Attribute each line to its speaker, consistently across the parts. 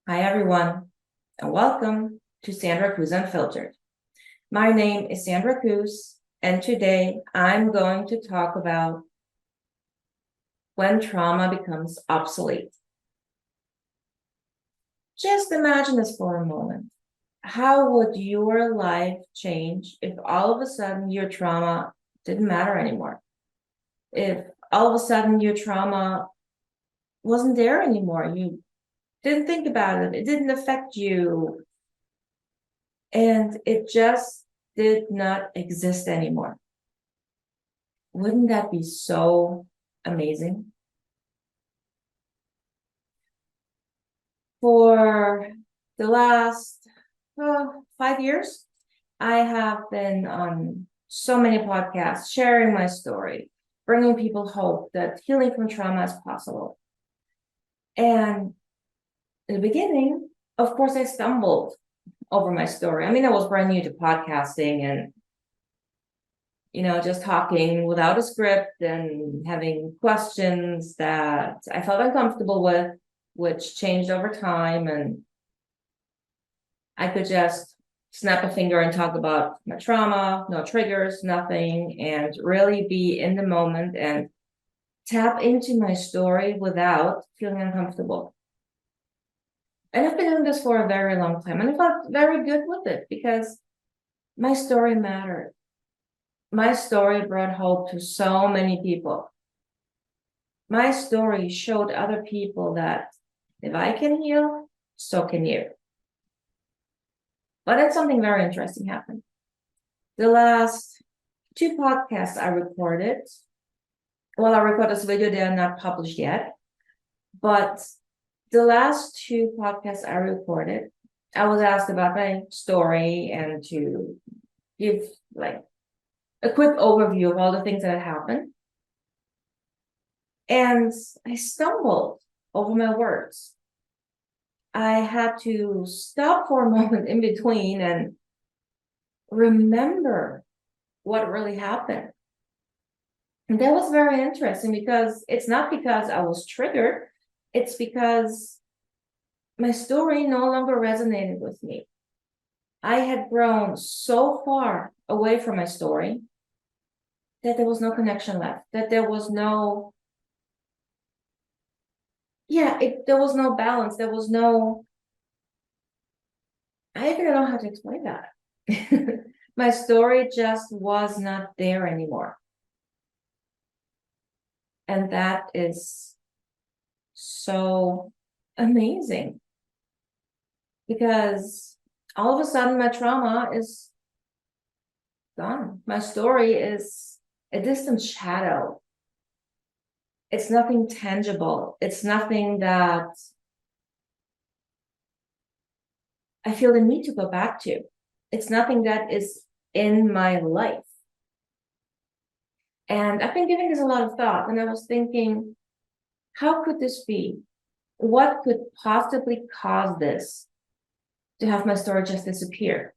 Speaker 1: Hi, everyone, and welcome to Sandra Cruz Unfiltered. My name is Sandra Cruz, and today I'm going to talk about when trauma becomes obsolete. Just imagine this for a moment. How would your life change if all of a sudden your trauma didn't matter anymore? If all of a sudden your trauma wasn't there anymore, you didn't think about it, it didn't affect you, and it just did not exist anymore. Wouldn't that be so amazing? For the last 5 years, I have been on so many podcasts sharing my story, bringing people hope that healing from trauma is possible. And in the beginning, of course, I stumbled over my story. I mean, I was brand new to podcasting and just talking without a script and having questions that I felt uncomfortable with, which changed over time. And I could just snap a finger and talk about my trauma, no triggers, nothing, and really be in the moment and tap into my story without feeling uncomfortable. And I've been doing this for a very long time, and I felt very good with it because my story mattered. My story brought hope to so many people. My story showed other people that if I can heal, so can you. But then something very interesting happened. The last two podcasts I recorded, I recorded this video, they are not published yet, but the last two podcasts I recorded, I was asked about my story and to give a quick overview of all the things that had happened. And I stumbled over my words. I had to stop for a moment in between and remember what really happened. And that was very interesting because it's not because I was triggered, it's because my story no longer resonated with me. I had grown so far away from my story that there was no connection left, that there was no there was no balance. There was no, I don't know how to explain that. My story just was not there anymore. And that is so amazing because all of a sudden my trauma is gone. My story is a distant shadow. It's nothing tangible. It's nothing that I feel the need to go back to. It's nothing that is in my life. And I've been giving this a lot of thought, and I was thinking, how could this be? What could possibly cause this to have my story just disappear?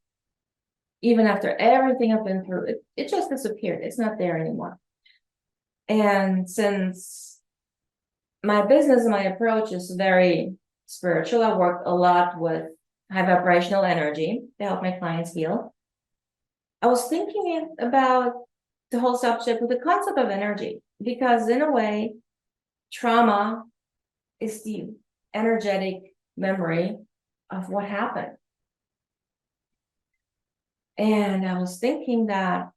Speaker 1: Even after everything I've been through, it just disappeared. It's not there anymore. And since my business and my approach is very spiritual, I work a lot with high vibrational energy to help my clients heal. I was thinking about the whole subject with the concept of energy, because in a way, trauma is the energetic memory of what happened. And I was thinking that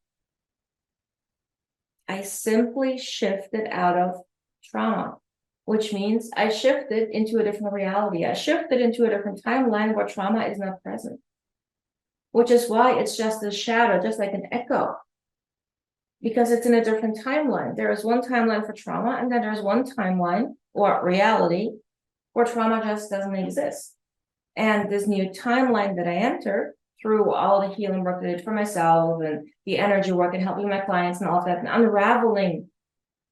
Speaker 1: I simply shifted out of trauma, which means I shifted into a different reality. I shifted into a different timeline where trauma is not present, which is why it's just a shadow, just like an echo, because it's in a different timeline. There is one timeline for trauma, and then there's one timeline or reality where trauma just doesn't exist. And this new timeline that I entered through all the healing work that I did for myself and the energy work and helping my clients and all of that, and unraveling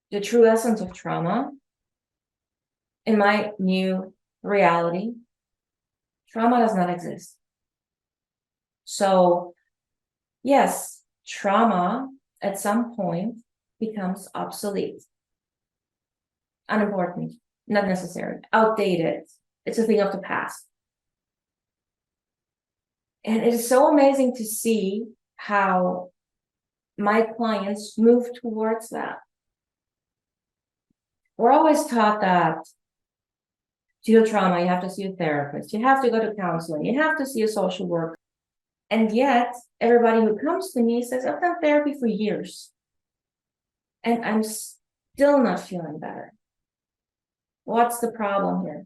Speaker 1: the true essence of trauma in my new reality, trauma does not exist. So, yes, trauma at some point becomes obsolete, unimportant, not necessary, outdated. It's a thing of the past. And it is so amazing to see how my clients move towards that. We're always taught that to heal trauma, you have to see a therapist, you have to go to counseling, you have to see a social worker. And yet, everybody who comes to me says, I've done therapy for years, and I'm still not feeling better. What's the problem here?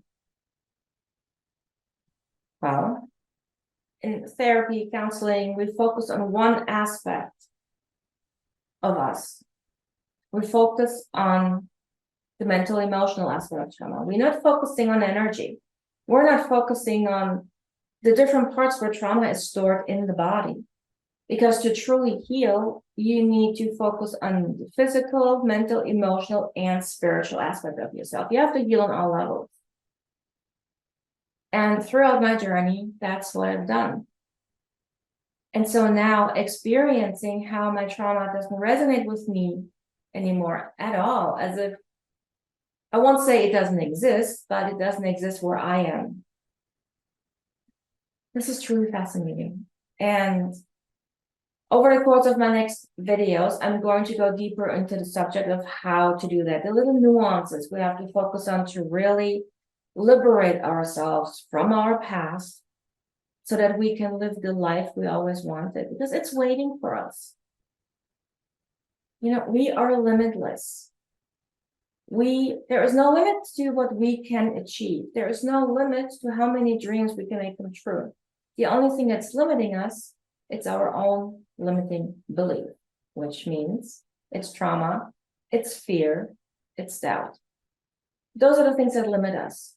Speaker 1: Well, in therapy, counseling, we focus on one aspect of us. We focus on the mental, emotional aspect of trauma. We're not focusing on energy. We're not focusing on the different parts where trauma is stored in the body. Because to truly heal, you need to focus on the physical, mental, emotional, and spiritual aspect of yourself. You have to heal on all levels. And throughout my journey, that's what I've done. And so now experiencing how my trauma doesn't resonate with me anymore at all, as if, I won't say it doesn't exist, but it doesn't exist where I am. This is truly fascinating. And over the course of my next videos, I'm going to go deeper into the subject of how to do that, the little nuances we have to focus on to really liberate ourselves from our past so that we can live the life we always wanted, because it's waiting for us. You know, we are limitless. There is no limit to what we can achieve. There is no limit to how many dreams we can make come true. The only thing that's limiting us, it's our own limiting belief, which means it's trauma, it's fear, it's doubt. Those are the things that limit us.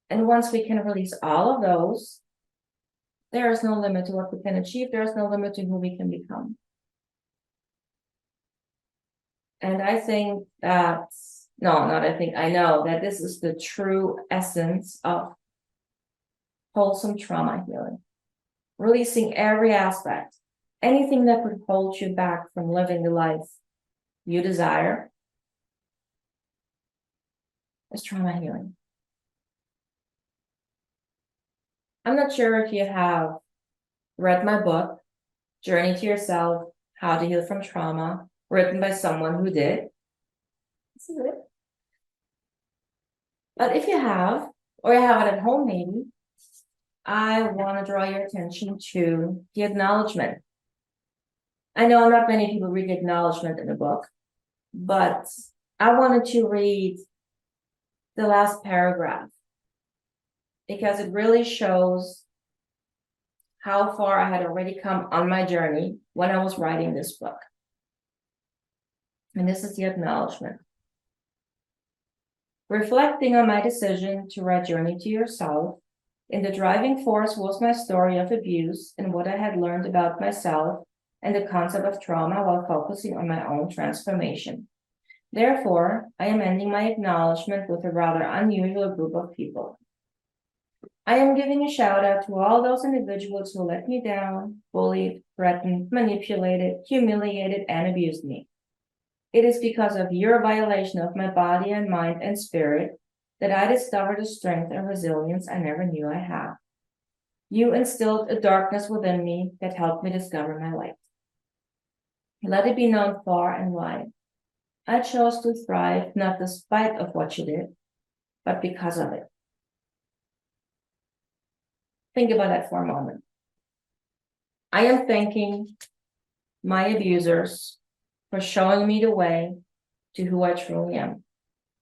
Speaker 1: And once we can release all of those, there is no limit to what we can achieve. There is no limit to who we can become. And I think that, I know that this is the true essence of wholesome trauma healing. Releasing every aspect, anything that could hold you back from living the life you desire, is trauma healing. I'm not sure if you have read my book, Journey to Yourself, How to Heal from Trauma, written by someone who did. This is it. But if you have, or you have it at home maybe, I want to draw your attention to the acknowledgement. I know not many people read the acknowledgement in the book, but I wanted to read the last paragraph because it really shows how far I had already come on my journey when I was writing this book. And this is the acknowledgement. Reflecting on my decision to write Journey to Yourself, and the driving force was my story of abuse and what I had learned about myself and the concept of trauma while focusing on my own transformation. Therefore, I am ending my acknowledgement with a rather unusual group of people. I am giving a shout out to all those individuals who let me down, bullied, threatened, manipulated, humiliated, and abused me. It is because of your violation of my body and mind and spirit that I discovered a strength and resilience I never knew I had. You instilled a darkness within me that helped me discover my light. Let it be known far and wide. I chose to thrive not despite of what you did, but because of it. Think about that for a moment. I am thanking my abusers for showing me the way to who I truly am.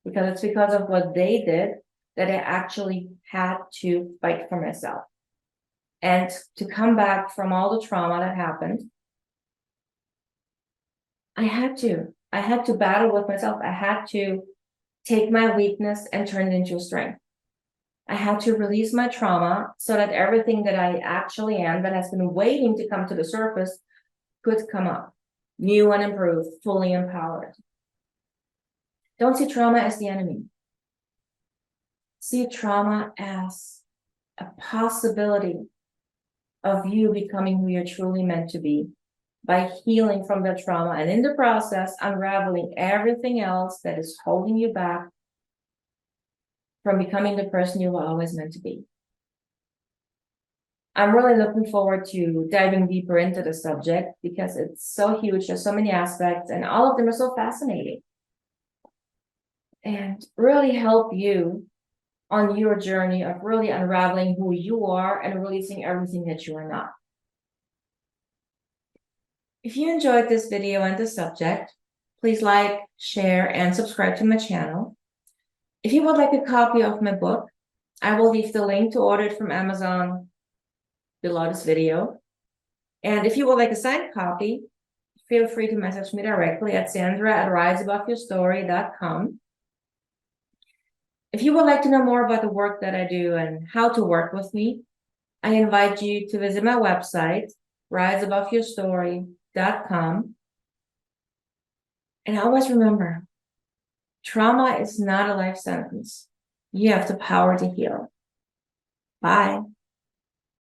Speaker 1: Because it's because of what they did that I actually had to fight for myself. And to come back from all the trauma that happened, I had to battle with myself. I had to take my weakness and turn it into a strength. I had to release my trauma so that everything that I actually am that has been waiting to come to the surface could come up, new and improved, fully empowered. Don't see trauma as the enemy. See trauma as a possibility of you becoming who you're truly meant to be by healing from that trauma, and in the process, unraveling everything else that is holding you back from becoming the person you were always meant to be. I'm really looking forward to diving deeper into the subject because it's so huge. There's so many aspects, and all of them are so fascinating and really help you on your journey of really unraveling who you are and releasing everything that you are not. If you enjoyed this video and the subject, please like, share, and subscribe to my channel. If you would like a copy of my book, I will leave the link to order it from Amazon below this video. And if you would like a signed copy, feel free to message me directly at sandra@riseaboveyourstory.com. If you would like to know more about the work that I do and how to work with me, I invite you to visit my website, riseaboveyourstory.com. And always remember, trauma is not a life sentence. You have the power to heal. Bye.